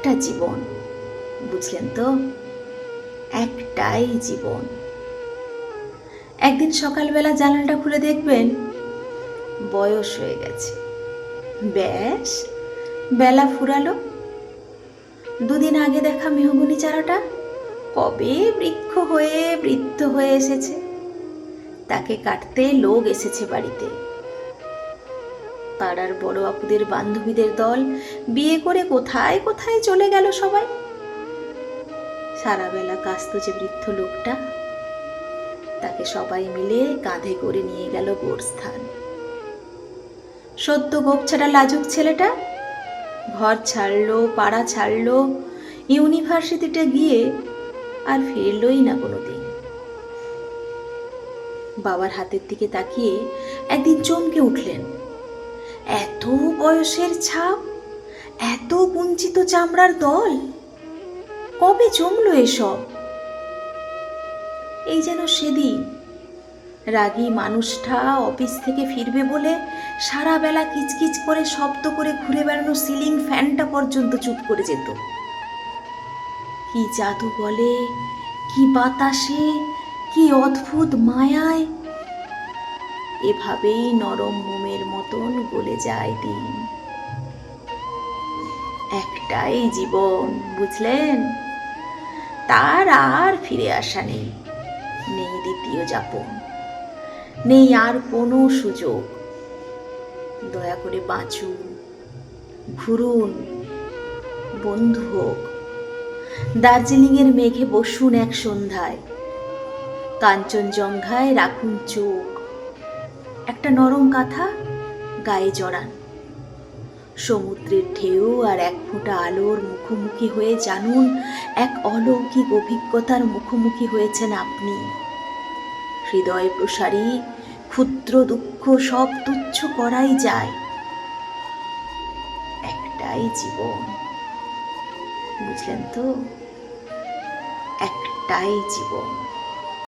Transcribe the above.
একটা জীবন, বুঝলেন তো? একটাই জীবন। একদিন সকালবেলা জানালাটা খুলে দেখবেন বয়স হয়ে গেছে, ব্যাস বেলা ফুরালো। দুদিন আগে দেখা মেহগনি চারাটা কবে বৃক্ষ হয়ে বৃদ্ধ হয়ে এসেছে, তাকে কাটতে লোক এসেছে বাড়িতে। পাড়ার বড় আপুদের বান্ধবীদের দল বিয়ে করে কোথায় কোথায় চলে গেল সবাই। সারা বেলা কাস্ত যে বৃদ্ধ লোকটা, তাকে সবাই মিলে কাঁধে করে নিয়ে গেল গোরস্থান। সদ্য গোপ ছাড়া লাজুক ছেলেটা ঘর ছাড়লো, পাড়া ছাড়লো, ইউনিভার্সিটিতে গিয়ে আর ফিরলই না কোনোদিন। বাবার হাতের দিকে তাকিয়ে একদিন চমকে উঠলেন, এত বয়সের ছাপ, এত কুঞ্চিত চামড়ার দল, কবে জমলো এসব? এই যেন সেদিন রাগী মানুষটা অফিস থেকে ফিরবে বলে সারা বেলা কিচকিচ করে শব্দ করে ঘুরে বেড়ানো সিলিং ফ্যানটা পর্যন্ত চুপ করে যেত। কি জাদু বলে, কি বাতাসে, কি অদ্ভুত মায়ায় এভাবেই নরম মোমের মতন গলে যায় দিন। একটাই জীবন, বুঝলেন? তার আর ফিরে আসা নেই, নেই দ্বিতীয় যাপন, নেই আর কোনো সুযোগ। দয়া করে বাঁচুন, ঘুরুন, বন্ধু হোক। দার্জিলিংয়ের মেঘে বসুন এক সন্ধ্যায়, কাঞ্চনজঙ্ঘায় রাখুন চোখ, একটা নরম কাঁথা গায়ে জড়ান। সমুদ্রের ঢেউ আর এক ফোঁটা আলোর মুখোমুখি হয়ে জানুন এক অলৌকিক অভিজ্ঞতার মুখোমুখি হয়েছেন আপনি। হৃদয় প্রসারী ক্ষুদ্র দুঃখ সব তুচ্ছ করাই যায়। একটাই জীবন, বুঝলেন তো? একটাই জীবন।